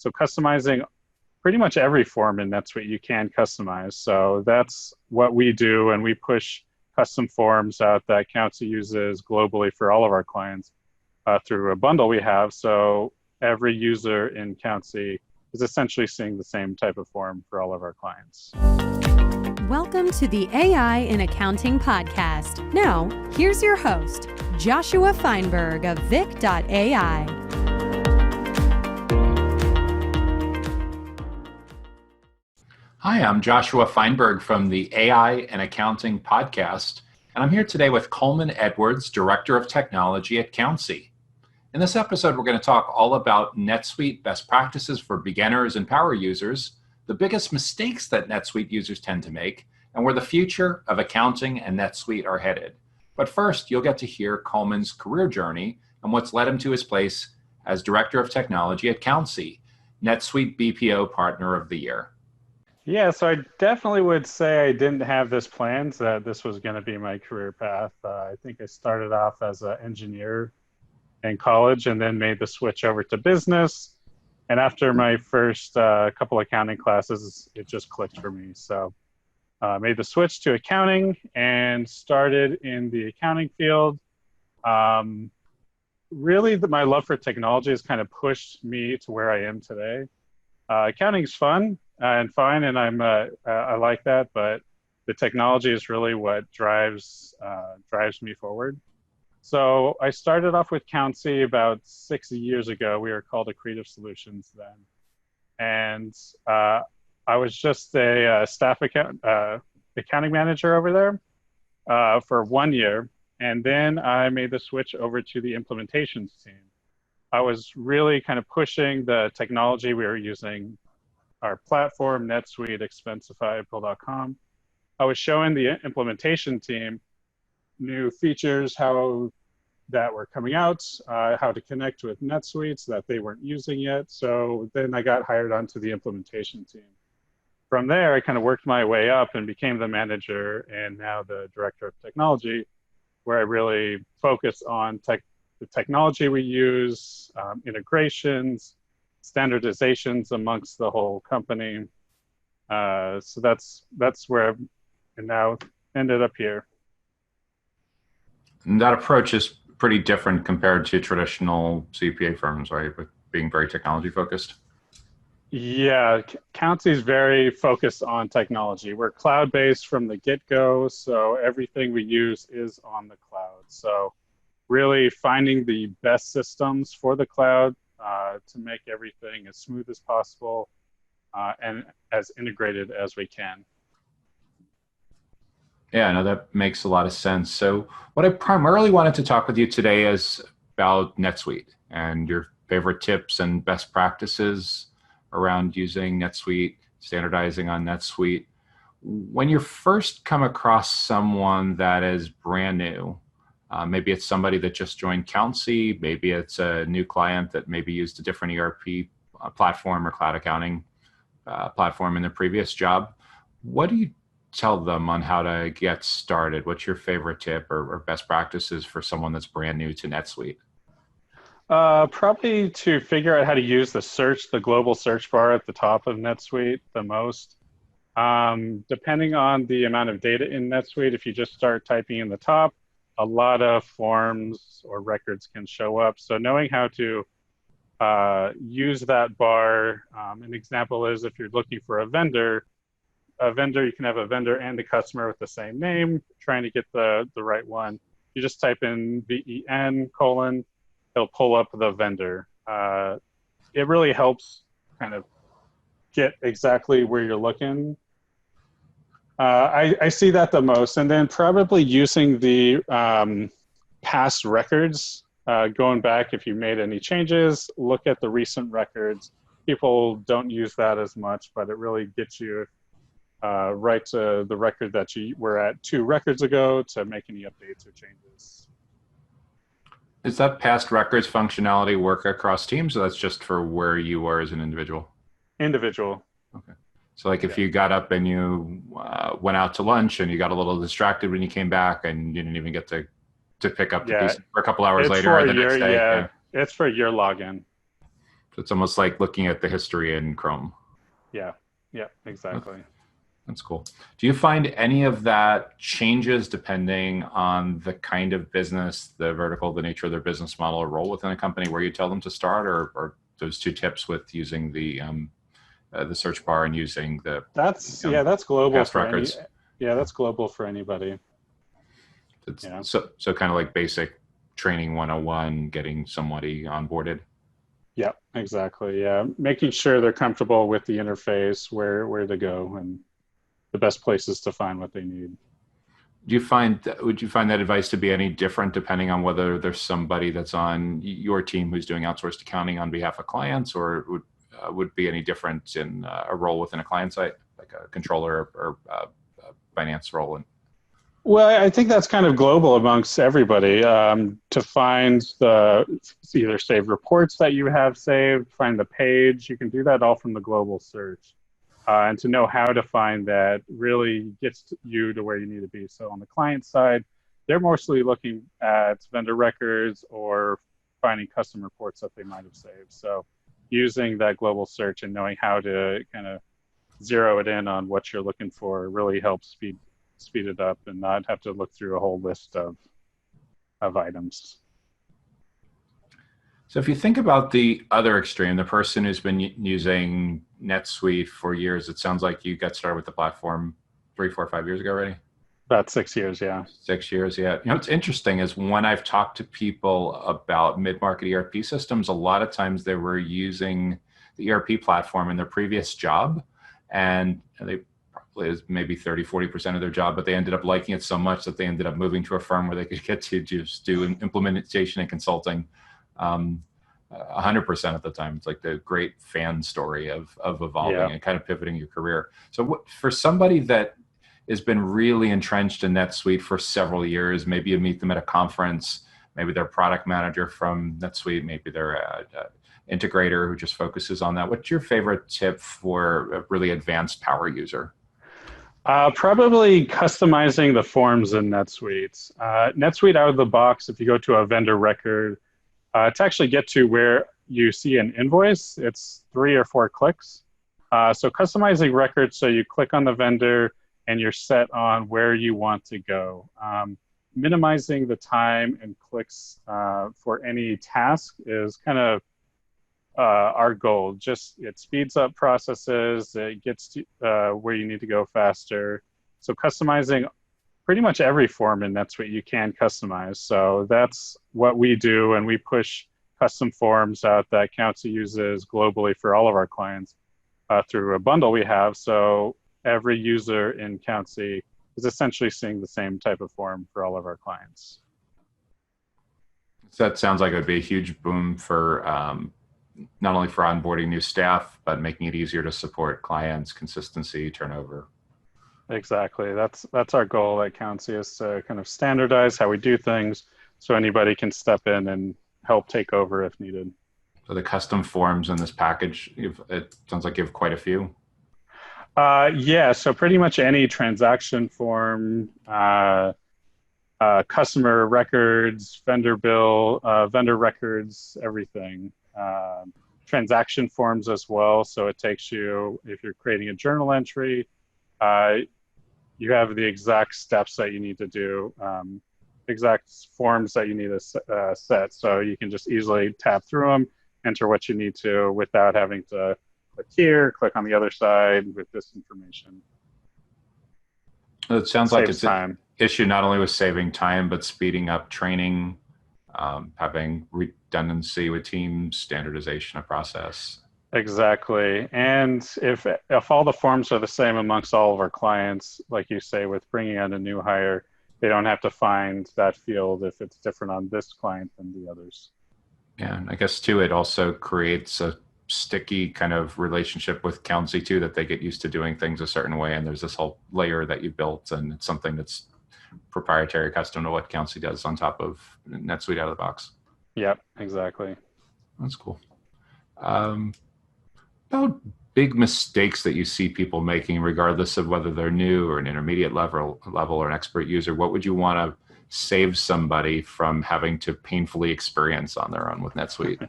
So customizing pretty much every form in NetSuite you can customize. So that's what we do, and we push custom forms out that Countsy uses globally for all of our clients through a bundle we have. So every user in Countsy is essentially seeing the same type of form for all of our clients. Welcome to the AI in Accounting podcast. Now, here's your host, Joshua Feinberg of Vic.ai. Hi, I'm Joshua Feinberg from the AI and Accounting podcast, and I'm here today with Colman Edwards, Director of Technology at Countsy. In this episode, we're going to talk all about NetSuite best practices for beginners and power users, the biggest mistakes that NetSuite users tend to make, and where the future of accounting and NetSuite are headed. But first, you'll get to hear Colman's career journey and what's led him to his place as Director of Technology at Countsy, NetSuite BPO Partner of the Year. Yeah, so I definitely would say I didn't have this planned, that this was going to be my career path. I think I started off as an engineer in college and then made the switch over to business. And after my first couple accounting classes, it just clicked for me. So I made the switch to accounting and started in the accounting field. Really, my love for technology has kind of pushed me to where I am today. Accounting is fun and fine, and I like that, but the technology is really what drives me forward. So I started off with Countsy about 6 years ago. We were called a Creative Solutions then, and I was just a staff accounting manager over there for 1 year, and then I made the switch over to the implementations team. I was really kind of pushing the technology we were using, our platform, NetSuite, Expensify, Bill.com. I was showing the implementation team new features, how that were coming out, how to connect with NetSuite so that they weren't using yet. So then I got hired onto the implementation team. From there, I kind of worked my way up and became the manager and now the director of technology, where I really focus on the technology we use, integrations, standardizations amongst the whole company. So that's where I've now ended up here. And that approach is pretty different compared to traditional CPA firms, right? With being very technology focused. Yeah, Countsy is very focused on technology. We're cloud-based from the get-go, so everything we use is on the cloud. So really finding the best systems for the cloud to make everything as smooth as possible and as integrated as we can. Yeah, no, that makes a lot of sense. So what I primarily wanted to talk with you today is about NetSuite and your favorite tips and best practices around using NetSuite, standardizing on NetSuite. When you first come across someone that is brand new, maybe it's somebody that just joined Countsy, maybe it's a new client that maybe used a different ERP platform or cloud accounting platform in their previous job, what do you tell them on how to get started? What's your favorite tip or best practices for someone that's brand new to NetSuite? Probably to figure out how to use the global search bar at the top of NetSuite the most. Depending on the amount of data in NetSuite, if you just start typing in the top, a lot of forms or records can show up. So knowing how to use that bar, an example is if you're looking for a vendor, you can have a vendor and a customer with the same name, trying to get the right one. You just type in VEN : it'll pull up the vendor. It really helps kind of get exactly where you're looking. I see that the most. And then probably using the past records, going back if you made any changes, look at the recent records. People don't use that as much, but it really gets you right to the record that you were at 2 records ago to make any updates or changes. Does that past records functionality work across teams, or that's just for where you were as an individual? Individual. Okay. So like if you got up and you went out to lunch and you got a little distracted when you came back and you didn't even get to pick up the piece for a couple hours later or the next day. Yeah, it's for your login. It's almost like looking at the history in Chrome. Yeah, yeah, exactly. That's cool. Do you find any of that changes depending on the kind of business, the vertical, the nature of their business model or role within a company where you tell them to start, or those two tips with using the search bar and using the that's global past for any. records? Yeah, that's global for anybody. It's Yeah. so kind of like basic training 101, getting somebody onboarded. Yeah, exactly. Yeah, making sure they're comfortable with the interface, where to go, and the best places to find what they need. Would you find that advice to be any different depending on whether there's somebody that's on your team who's doing outsourced accounting on behalf of clients, or would be any different in a role within a client site, like a controller or a finance role? Well, I think that's kind of global amongst everybody, to find either save reports that you have saved, find the page. You can do that all from the global search. And to know how to find that really gets you to where you need to be. So on the client side, they're mostly looking at vendor records or finding custom reports that they might have saved. So using that global search and knowing how to kind of zero it in on what you're looking for really helps speed it up and not have to look through a whole list of items. So if you think about the other extreme, the person who's been using NetSuite for years, it sounds like you got started with the platform 3, 4, 5 years ago already. About 6 years, yeah. 6 years, yeah. What's interesting is when I've talked to people about mid-market ERP systems, a lot of times they were using the ERP platform in their previous job, and they probably is maybe 30, 40% of their job, but they ended up liking it so much that they ended up moving to a firm where they could get to just do implementation and consulting 100% of the time. It's like the great fan story of evolving and kind of pivoting your career. So for somebody that has been really entrenched in NetSuite for several years, maybe you meet them at a conference, maybe they're a product manager from NetSuite, maybe they're a integrator who just focuses on that. What's your favorite tip for a really advanced power user? Probably customizing the forms in NetSuite. NetSuite out of the box, if you go to a vendor record, to actually get to where you see an invoice, it's 3 or 4 clicks. So customizing records, so you click on the vendor and you're set on where you want to go. Minimizing the time and clicks for any task is kind of our goal. Just it speeds up processes, it gets to where you need to go faster. So customizing pretty much every form in NetSuite you can customize. So that's what we do, and we push custom forms out that Countsy uses globally for all of our clients through a bundle we have. So every user in Countsy is essentially seeing the same type of form for all of our clients. So that sounds like it would be a huge boom for not only for onboarding new staff, but making it easier to support clients, consistency, turnover. Exactly. That's our goal at Countsy, is to kind of standardize how we do things so anybody can step in and help take over if needed. So the custom forms in this package, it sounds like you have quite a few. Yeah, so pretty much any transaction form, customer records, vendor bill, vendor records, everything. Transaction forms as well. So it takes you, if you're creating a journal entry, you have the exact steps that you need to do, exact forms that you need to set. So you can just easily tab through them, enter what you need to without having to click here, click on the other side with this information. It sounds like it's an issue not only with saving time, but speeding up training, having redundancy with teams, standardization of process. Exactly. And if all the forms are the same amongst all of our clients, like you say, with bringing on a new hire, they don't have to find that field if it's different on this client than the others. Yeah, and I guess too, it also creates a sticky kind of relationship with Countsy too, that they get used to doing things a certain way. And there's this whole layer that you built, and it's something that's proprietary, custom to what Countsy does on top of NetSuite out of the box. Yep, exactly. That's cool. About big mistakes that you see people making, regardless of whether they're new or an intermediate level or an expert user, what would you want to save somebody from having to painfully experience on their own with NetSuite?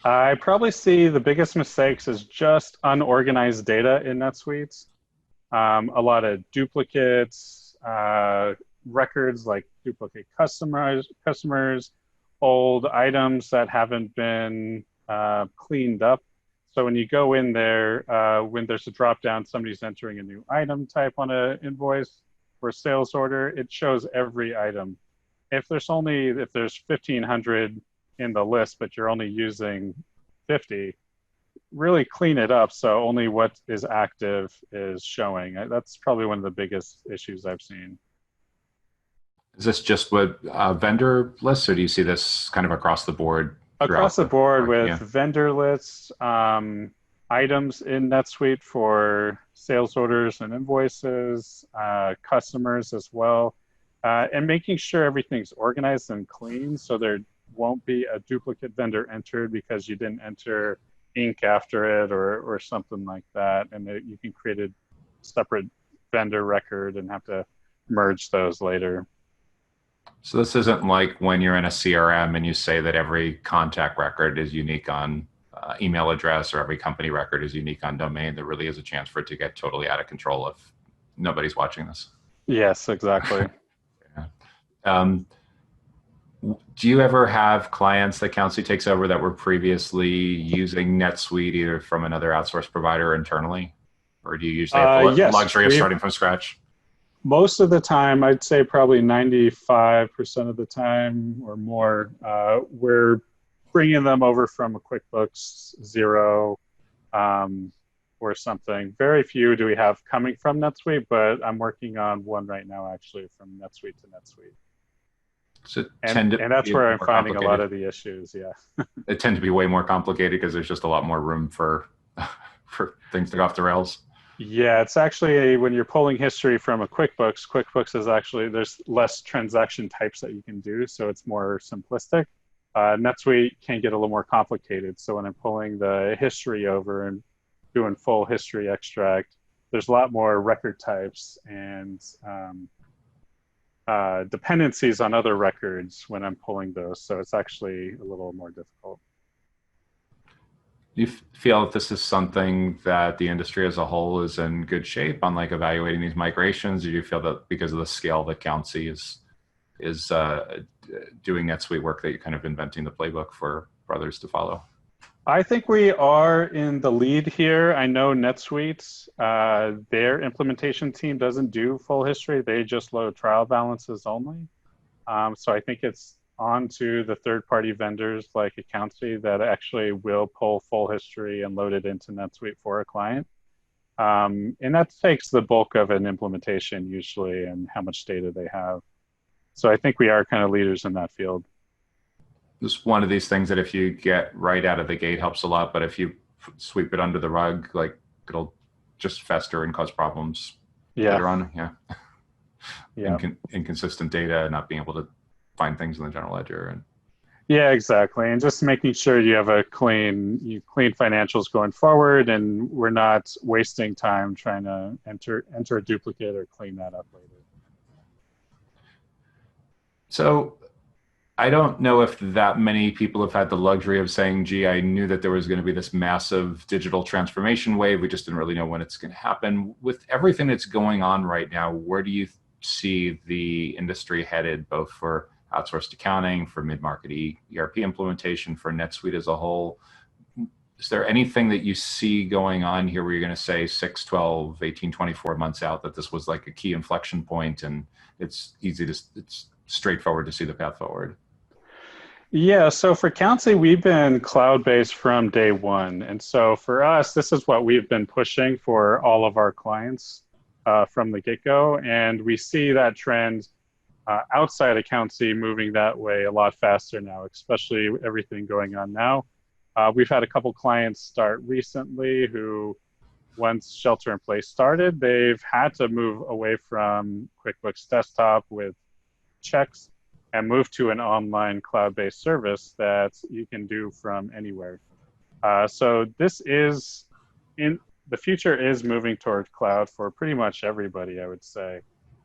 I probably see the biggest mistakes is just unorganized data in NetSuite. A lot of duplicates, records like duplicate customers, old items that haven't been cleaned up. So when you go in there, when there's a drop down, somebody's entering a new item type on an invoice or a sales order, it shows every item. If there's 1,500 in the list, but you're only using 50, really clean it up so only what is active is showing. That's probably one of the biggest issues I've seen. Is this just with vendor lists, or do you see this kind of across the board? Across the board with yeah. vendor lists, items in NetSuite for sales orders and invoices, customers as well, and making sure everything's organized and clean so there won't be a duplicate vendor entered because you didn't enter ink after it or something like that, and you can create a separate vendor record and have to merge those later. So this isn't like when you're in a CRM and you say that every contact record is unique on email address or every company record is unique on domain. There really is a chance for it to get totally out of control if nobody's watching this. Yes, exactly. Yeah. Do you ever have clients that Countsy takes over that were previously using NetSuite either from another outsourced provider or internally? Or do you usually have the luxury of starting from scratch? Most of the time, I'd say probably 95% of the time or more, we're bringing them over from a QuickBooks Zero or something. Very few do we have coming from NetSuite, but I'm working on one right now actually from NetSuite to NetSuite. So and that's where I'm finding a lot of the issues, yeah. They tend to be way more complicated because there's just a lot more room for things to go off the rails. Yeah, it's actually, when you're pulling history from a QuickBooks is actually, there's less transaction types that you can do, so it's more simplistic. NetSuite can get a little more complicated, so when I'm pulling the history over and doing full history extract, there's a lot more record types and dependencies on other records when I'm pulling those, so it's actually a little more difficult. Do you feel that this is something that the industry as a whole is in good shape on, like, evaluating these migrations? Or do you feel that because of the scale that Countsy is doing NetSuite work that you're kind of inventing the playbook for others to follow? I think we are in the lead here. I know NetSuite, their implementation team doesn't do full history. They just load trial balances only. So I think it's on to the third-party vendors like Countsy that actually will pull full history and load it into NetSuite for a client. And that takes the bulk of an implementation usually and how much data they have. So I think we are kind of leaders in that field. It's one of these things that if you get right out of the gate helps a lot, but if you sweep it under the rug, like, it'll just fester and cause problems later on. Yeah. Inconsistent data, not being able to find things in the general ledger. And yeah, exactly. And just making sure you have a clean financials going forward, and we're not wasting time trying to enter a duplicate or clean that up later. So I don't know if that many people have had the luxury of saying, gee, I knew that there was going to be this massive digital transformation wave. We just didn't really know when it's going to happen. With everything that's going on right now, where do you see the industry headed, both for outsourced accounting, for mid-market ERP implementation, for NetSuite as a whole? Is there anything that you see going on here where you're going to say 6, 12, 18, 24 months out that this was like a key inflection point and it's straightforward to see the path forward? Yeah, so for Countsy, we've been cloud-based from day one. And so for us, this is what we've been pushing for all of our clients from the get-go. And we see that trend outside of Countsy moving that way a lot faster now, especially everything going on now. We've had a couple clients start recently who, once shelter-in-place started, they've had to move away from QuickBooks Desktop with checks and move to an online cloud-based service that you can do from anywhere. So the future is moving toward cloud for pretty much everybody, I would say.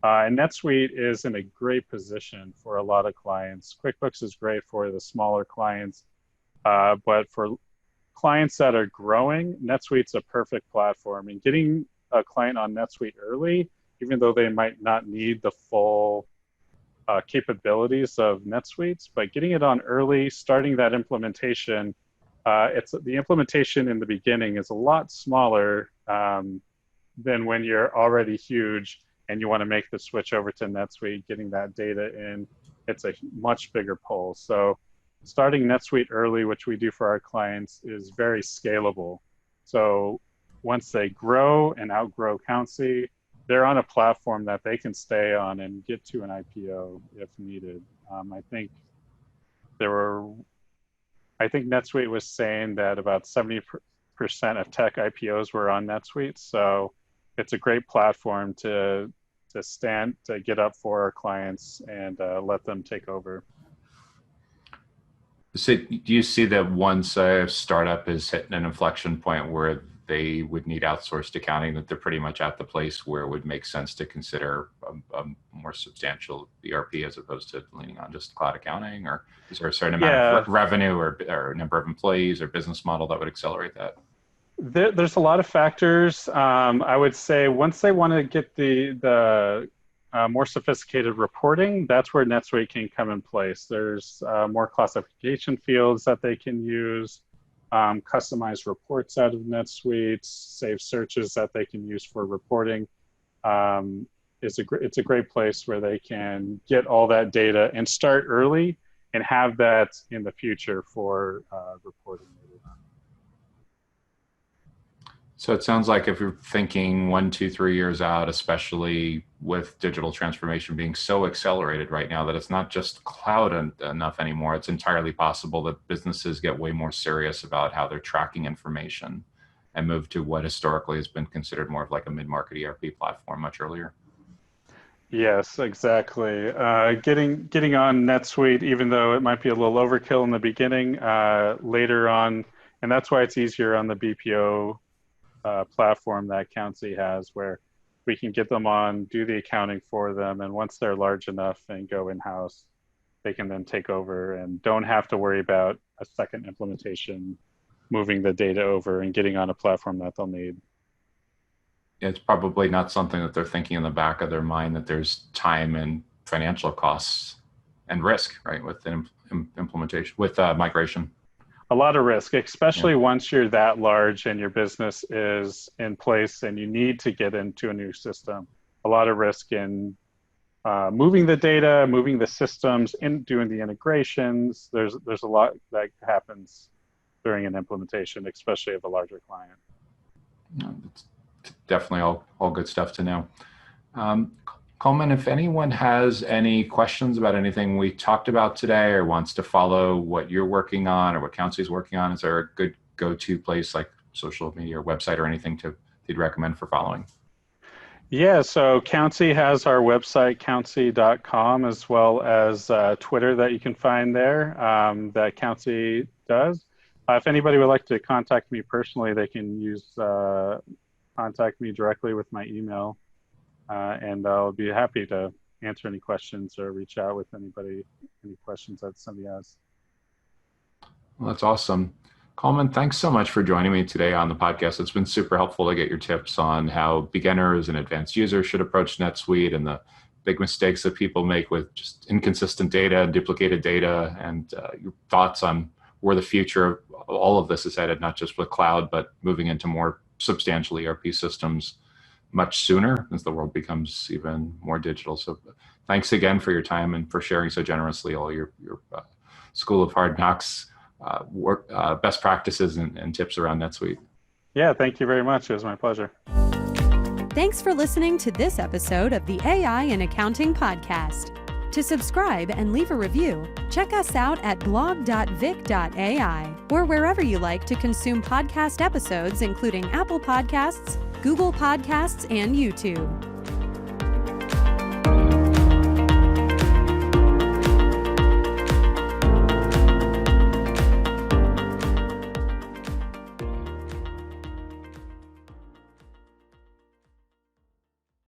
And NetSuite is in a great position for a lot of clients. QuickBooks is great for the smaller clients. But for clients that are growing, NetSuite's a perfect platform. And getting a client on NetSuite early, even though they might not need the full capabilities of NetSuite, but getting it on early, starting that implementation, the implementation in the beginning is a lot smaller than when you're already huge and you want to make the switch over to NetSuite, getting that data in. It's a much bigger pull. So starting NetSuite early, which we do for our clients, is very scalable. So once they grow and outgrow Countsy, they're on a platform that they can stay on and get to an IPO if needed. I think NetSuite was saying that about 70% of tech IPOs were on NetSuite. So it's a great platform to get up for our clients and let them take over. So do you see that once a startup is hitting an inflection point where they would need outsourced accounting, that they're pretty much at the place where it would make sense to consider a more substantial ERP as opposed to leaning on just cloud accounting? Or is there a certain amount of revenue or number of employees or business model that would accelerate that? There's a lot of factors. I would say once they want to get the more sophisticated reporting, that's where NetSuite can come in place. There's more classification fields that they can use, customized reports out of NetSuite, save searches that they can use for reporting. It's a great place where they can get all that data and start early and have that in the future for reporting later on. So it sounds like if you're thinking 1, 2, 3 years out, especially with digital transformation being so accelerated right now, that it's not just cloud enough anymore. It's entirely possible that businesses get way more serious about how they're tracking information and move to what historically has been considered more of like a mid-market ERP platform much earlier. Yes, exactly. Getting on NetSuite, even though it might be a little overkill in the beginning, later on, and that's why it's easier on the BPO platform that Countsy has, where we can get them on, do the accounting for them, and once they're large enough and go in-house, they can then take over and don't have to worry about a second implementation, moving the data over and getting on a platform that they'll need. It's probably not something that they're thinking in the back of their mind, that there's time and financial costs and risk, right, with the implementation, with migration. A lot of risk, especially once you're that large and your business is in place and you need to get into a new system. A lot of risk in moving the data, moving the systems, in doing the integrations. There's a lot that happens during an implementation, especially of a larger client. It's definitely all good stuff to know. Colman, if anyone has any questions about anything we talked about today or wants to follow what you're working on or what Countsy is working on, is there a good go-to place like social media or website or anything you'd recommend for following? Yeah, so Countsy has our website, countsy.com, as well as Twitter that you can find there that Countsy does. If anybody would like to contact me personally, they can contact me directly with my email. And I'll be happy to answer any questions or reach out with any questions that somebody has. Well, that's awesome. Colman, thanks so much for joining me today on the podcast. It's been super helpful to get your tips on how beginners and advanced users should approach NetSuite and the big mistakes that people make with just inconsistent data, duplicated data, and your thoughts on where the future of all of this is headed, not just with cloud, but moving into more substantial ERP systems much sooner as the world becomes even more digital. So thanks again for your time and for sharing so generously all your School of Hard Knocks best practices and tips around NetSuite. Yeah, thank you very much. It was my pleasure. Thanks for listening to this episode of the AI in Accounting podcast. To subscribe and leave a review, check us out at blog.vic.ai or wherever you like to consume podcast episodes, including Apple Podcasts, Google Podcasts, and YouTube.